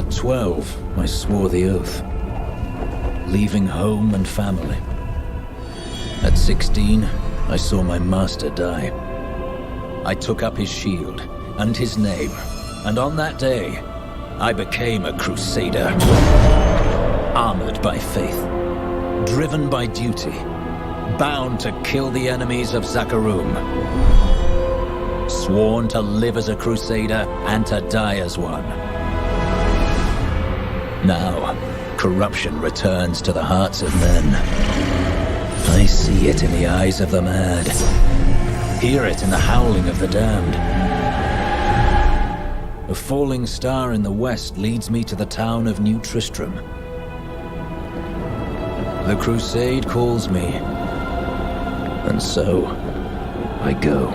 At 12, I swore the oath, leaving home and family. At 16, I saw my master die. I took up his shield and his name, and on that day, I became a crusader. Armored by faith, driven by duty, bound to kill the enemies of Zakarum. Sworn to live as a crusader and to die as one. Now, corruption returns to the hearts of men. I see it in the eyes of the mad. Hear it in the howling of the damned. A falling star in the west leads me to the town of New Tristram. The crusade calls me, and so I go.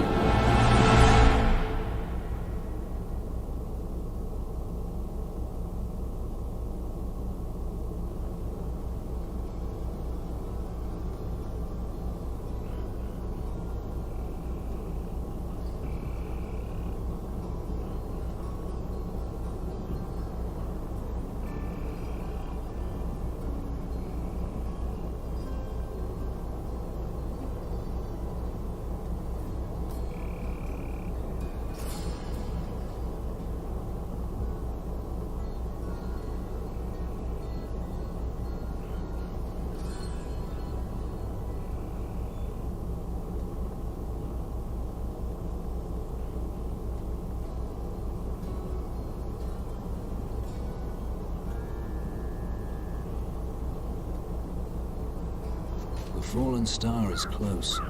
The fallen star is close,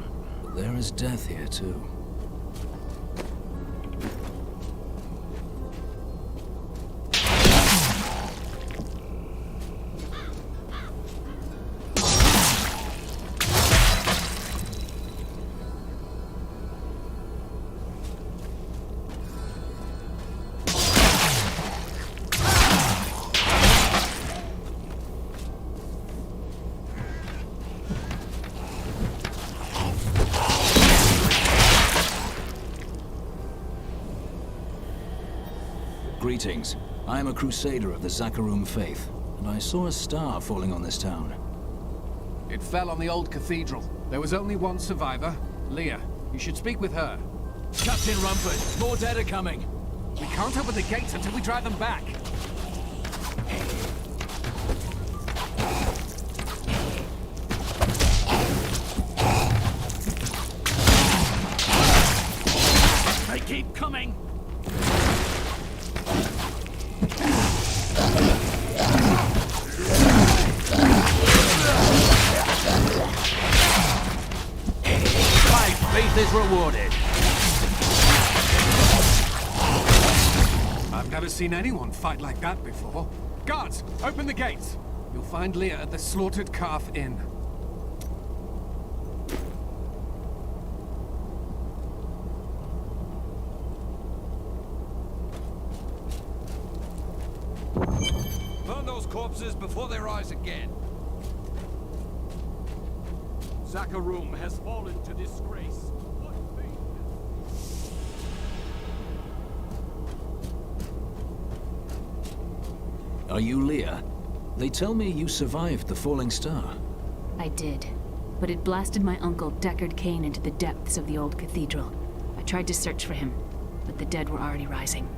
but there is death here too. Greetings. I am a crusader of the Zakarum faith, and I saw a star falling on this town. It fell on the old cathedral. There was only one survivor, Leah. You should speak with her. Captain Rumford, more dead are coming. We can't open the gates until we drive them back. They keep coming! Faith is rewarded. I've never seen anyone fight like that before. Guards, open the gates. You'll find Leah at the Slaughtered Calf Inn. Burn those corpses before they rise again. Zakarum has fallen to disgrace. Are you Leah? They tell me you survived the falling star. I did, but it blasted my uncle Deckard Cain into the depths of the old cathedral. I tried to search for him, but the dead were already rising.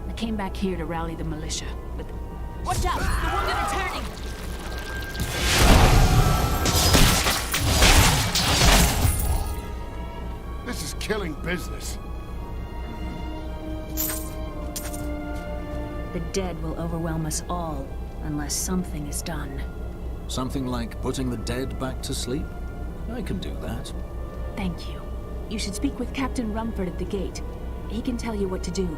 I came back here to rally the militia, but... Watch out! The wounded are turning! This is killing business. The dead will overwhelm us all, unless something is done. Something like putting the dead back to sleep? I can do that. Thank you. You should speak with Captain Rumford at the gate. He can tell you what to do.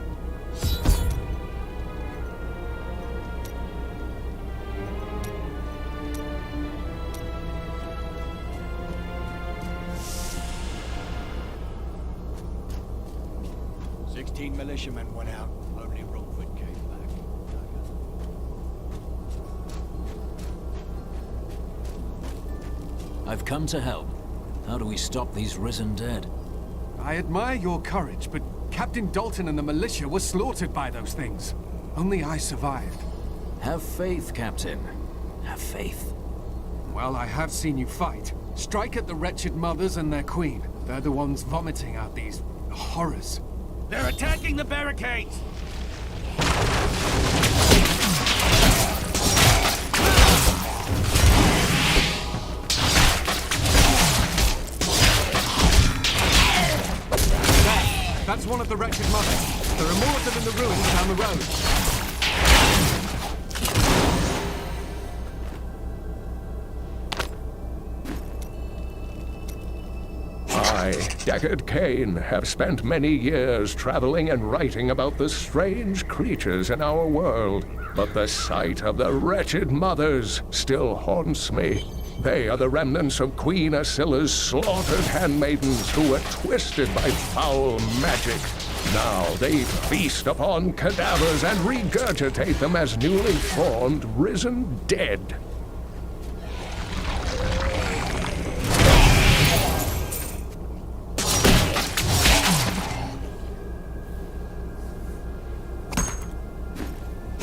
Militiamen went out. Only Rumford came back. I've come to help. How do we stop these risen dead? I admire your courage, but Captain Dalton and the militia were slaughtered by those things. Only I survived. Have faith, Captain. Have faith. Well, I have seen you fight. Strike at the wretched mothers and their queen. They're the ones vomiting out these horrors. They're attacking the barricades! That's one of the wretched mothers. There are more of them in the ruins down the road. I, Deckard Cain, have spent many years traveling and writing about the strange creatures in our world. But the sight of the wretched mothers still haunts me. They are the remnants of Queen Asilla's slaughtered handmaidens who were twisted by foul magic. Now they feast upon cadavers and regurgitate them as newly formed, risen dead.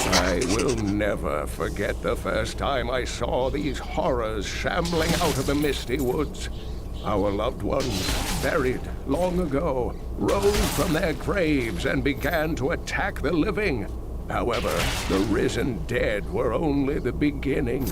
I will never forget the first time I saw these horrors shambling out of the misty woods. Our loved ones, buried long ago, rose from their graves and began to attack the living. However, the risen dead were only the beginning.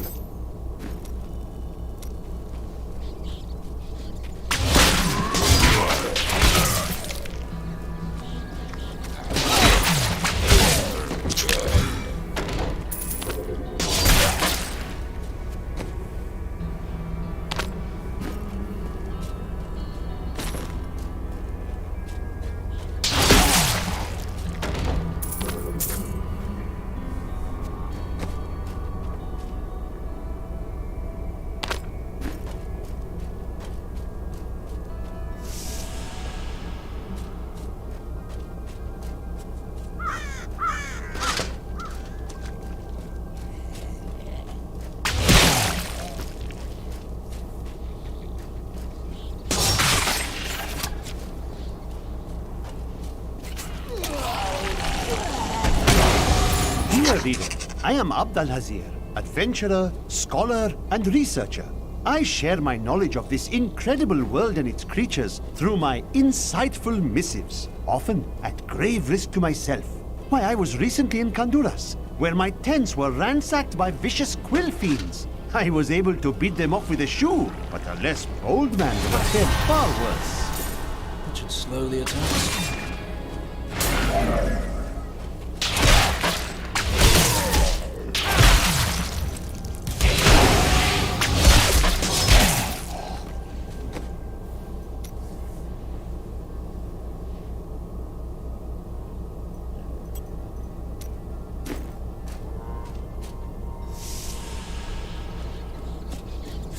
Dear reader, I am Abdal Hazir, adventurer, scholar, and researcher. I share my knowledge of this incredible world and its creatures through my insightful missives, often at grave risk to myself. Why, I was recently in Kanduras, where my tents were ransacked by vicious quill fiends. I was able to beat them off with a shoe, but a less bold man would have fared far worse. That should slowly attack us.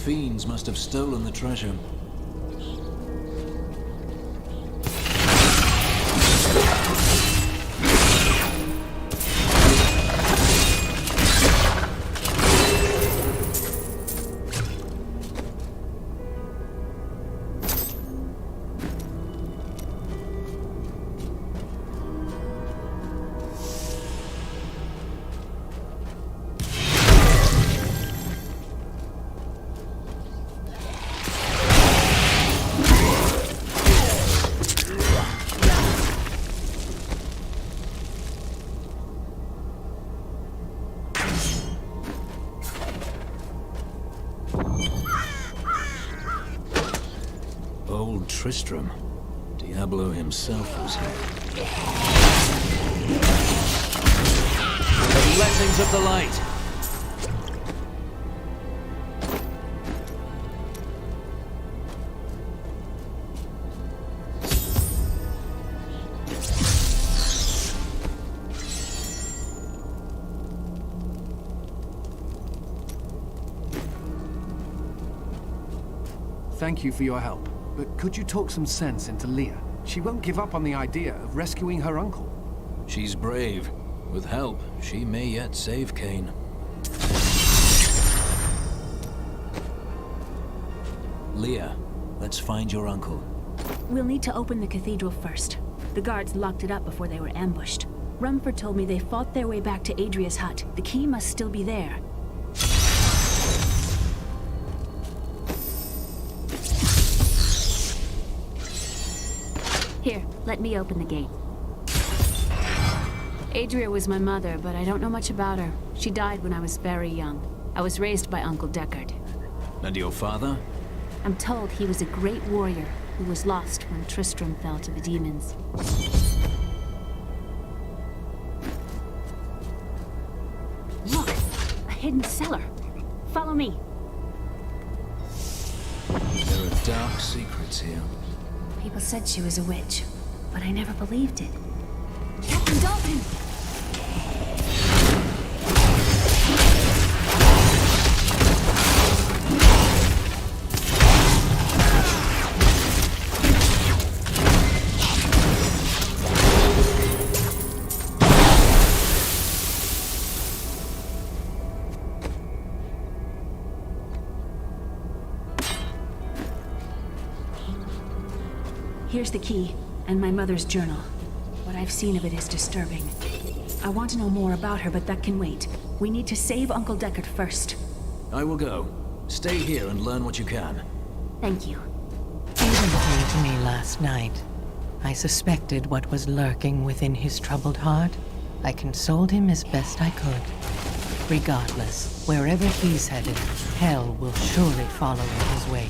Fiends must have stolen the treasure. Old Tristram. Diablo himself was here. The blessings of the light! Thank you for your help. But could you talk some sense into Leah? She won't give up on the idea of rescuing her uncle. She's brave. With help, she may yet save Cain. Leah, let's find your uncle. We'll need to open the cathedral first. The guards locked it up before they were ambushed. Rumford told me they fought their way back to Adria's hut. The key must still be there. Here, let me open the gate. Adria was my mother, but I don't know much about her. She died when I was very young. I was raised by Uncle Deckard. And your father? I'm told he was a great warrior who was lost when Tristram fell to the demons. Look! A hidden cellar! Follow me! There are dark secrets here. People said she was a witch, but I never believed it. Captain Dalton! Here's the key, and my mother's journal. What I've seen of it is disturbing. I want to know more about her, but that can wait. We need to save Uncle Deckard first. I will go. Stay here and learn what you can. Thank you. Aiden came to me last night. I suspected what was lurking within his troubled heart. I consoled him as best I could. Regardless, wherever he's headed, hell will surely follow in his wake.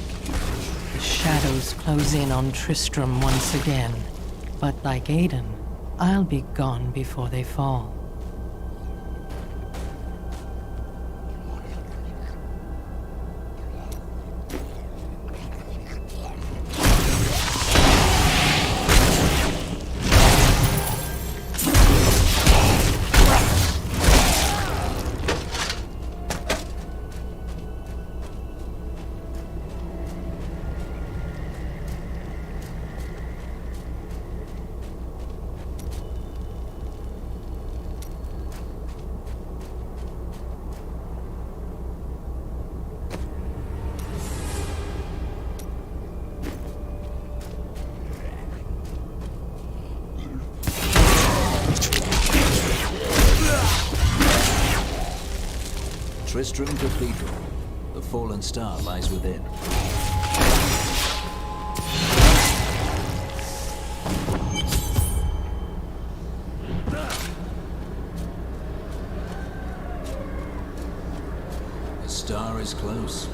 The shadows close in on Tristram once again. But like Aiden, I'll be gone before they fall. Tristram Cathedral. The fallen star lies within. The star is close.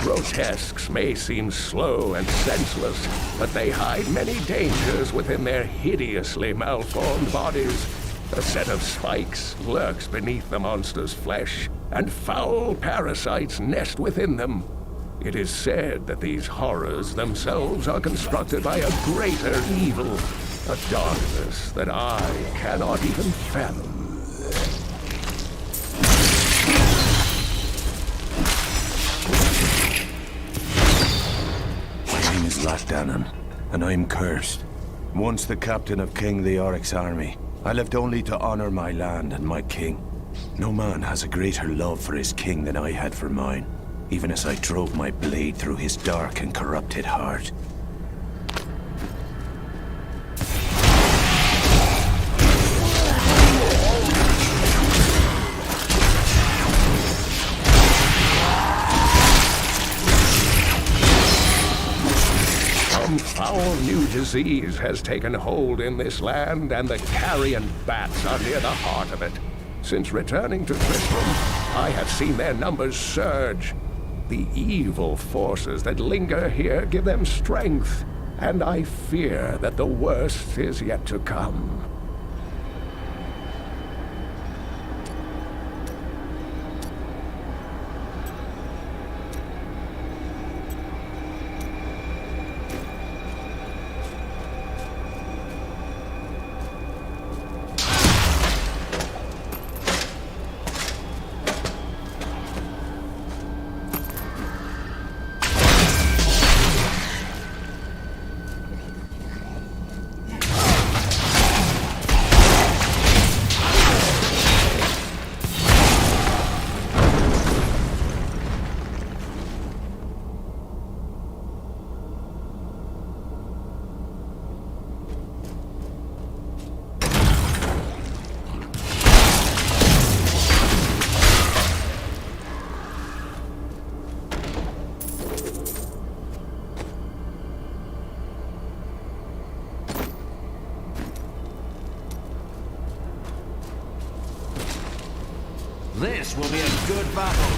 Grotesques may seem slow and senseless, but they hide many dangers within their hideously malformed bodies. A set of spikes lurks beneath the monster's flesh, and foul parasites nest within them. It is said that these horrors themselves are constructed by a greater evil, a darkness that I cannot even fathom. Lachdanan, and I'm cursed. Once the captain of King Leoric's army, I lived only to honor my land and my king. No man has a greater love for his king than I had for mine, even as I drove my blade through his dark and corrupted heart. Foul new disease has taken hold in this land, and the carrion bats are near the heart of it. Since returning to Tristram, I have seen their numbers surge. The evil forces that linger here give them strength, and I fear that the worst is yet to come. This will be a good battle.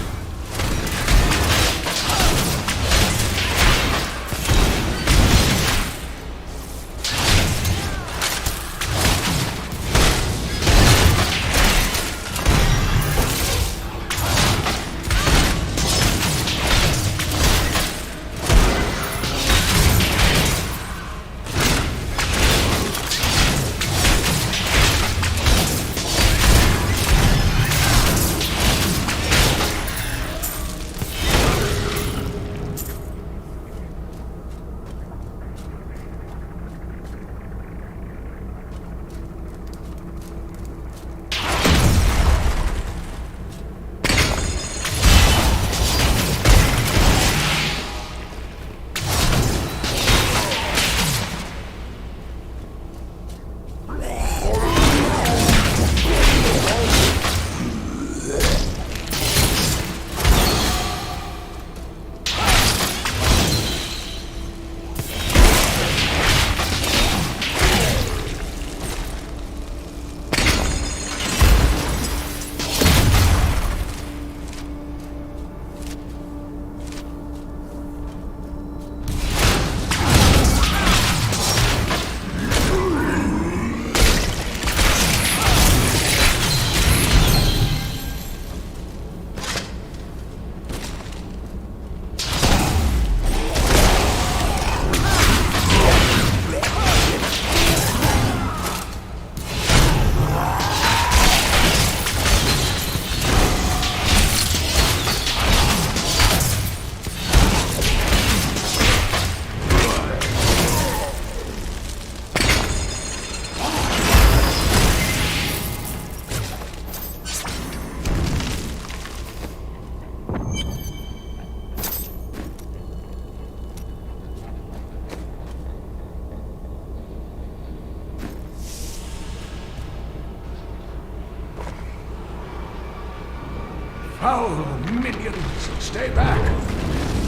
Foul minions, stay back!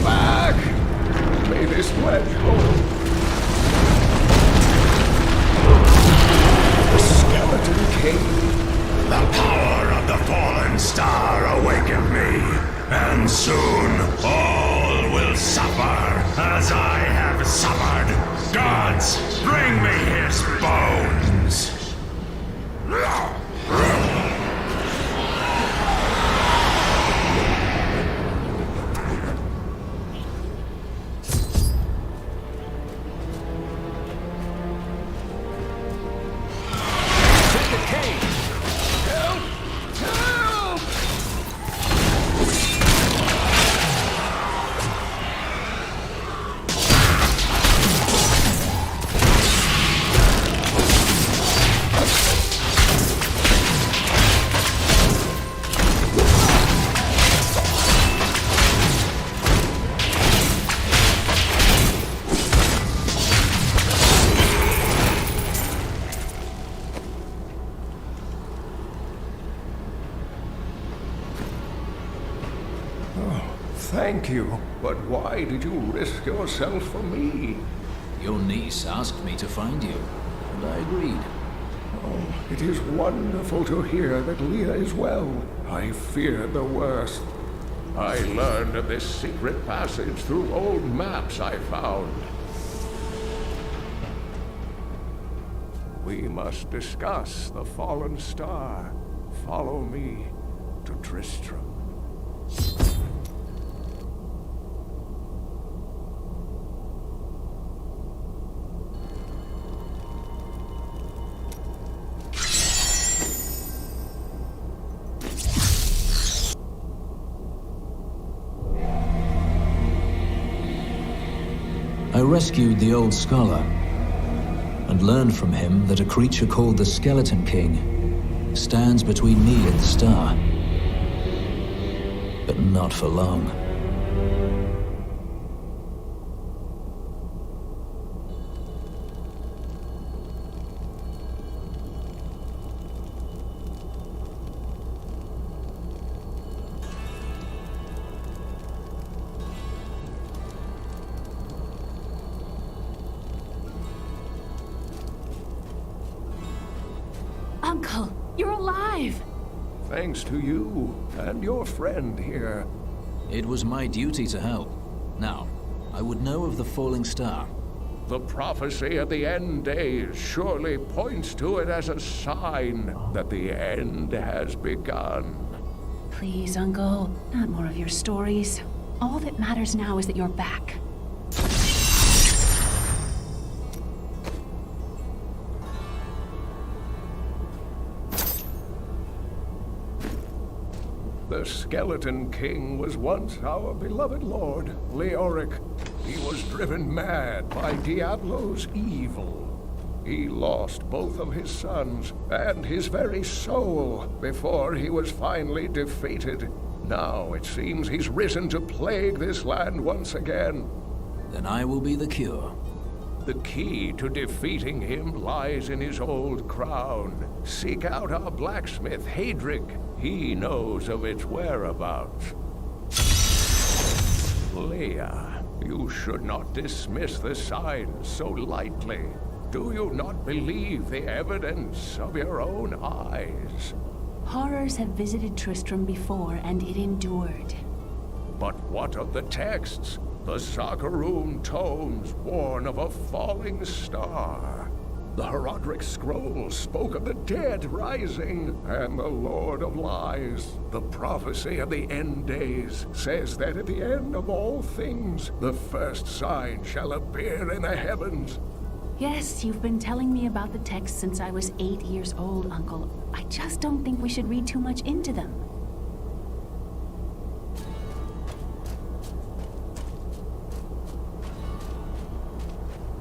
Back! May this wedge hold. The Skeleton King. The power of the fallen star awakened me, and soon all will suffer as I have suffered. Gods, bring me his bones! Thank you, but why did you risk yourself for me? Your niece asked me to find you, and I agreed. Oh, it is wonderful to hear that Leah is well. I feared the worst. I learned of this secret passage through old maps I found. We must discuss the fallen star. Follow me to Tristram. I rescued the old scholar and learned from him that a creature called the Skeleton King stands between me and the star. But not for long. Uncle, you're alive! Thanks to you and your friend here. It was my duty to help. Now, I would know of the falling star. The prophecy of the end days surely points to it as a sign that the end has begun. Please, Uncle, not more of your stories. All that matters now is that you're back. The Skeleton King was once our beloved lord, Leoric. He was driven mad by Diablo's evil. He lost both of his sons and his very soul before he was finally defeated. Now it seems he's risen to plague this land once again. Then I will be the cure. The key to defeating him lies in his old crown. Seek out our blacksmith, Hadrig. He knows of its whereabouts. Leia, you should not dismiss the signs so lightly. Do you not believe the evidence of your own eyes? Horrors have visited Tristram before, and it endured. But what of the texts? The Zakarum tomes warn of a falling star. The Herodric scrolls spoke of the dead rising, and the Lord of Lies, the prophecy of the end days, says that at the end of all things, the first sign shall appear in the heavens. Yes, you've been telling me about the texts since I was 8 years old, Uncle. I just don't think we should read too much into them.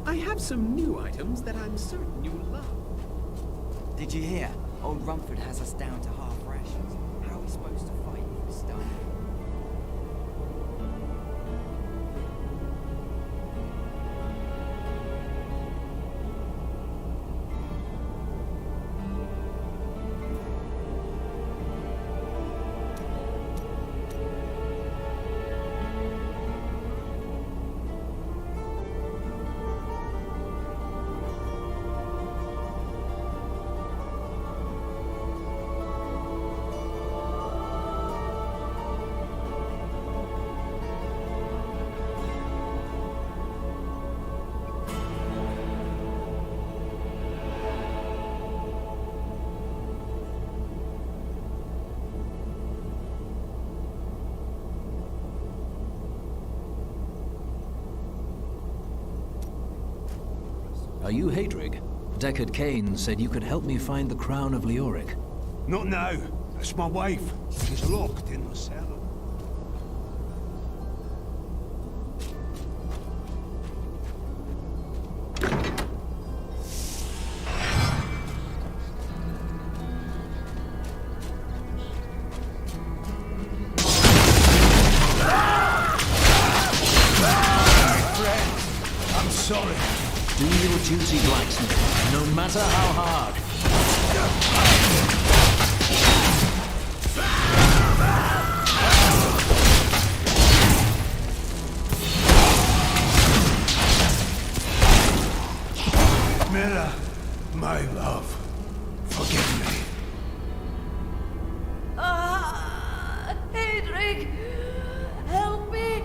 I have some new items that I'm certain you'll love. Did you hear? Old Rumford has us down to half rations. How are we supposed to fight if we're starving? Are you Hadrig? Deckard Cain said you could help me find the crown of Leoric. Not now. It's my wife. She's locked in the cellar. I'm sorry. Do your duty, blacksmith, no matter how hard. Mira, my love, forgive me. Hadrig! Help me!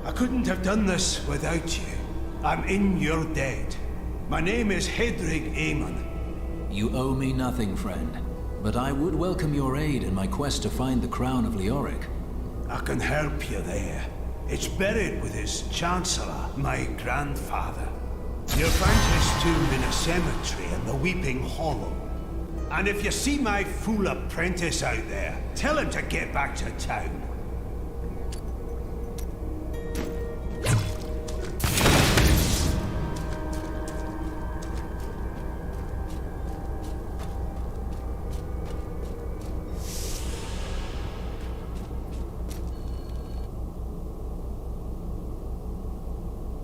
I couldn't have done this without you. I'm in your debt. My name is Hedrig Aemon. You owe me nothing, friend. But I would welcome your aid in my quest to find the crown of Leoric. I can help you there. It's buried with his Chancellor, my grandfather. You'll find his tomb in a cemetery in the Weeping Hollow. And if you see my fool apprentice out there, tell him to get back to town.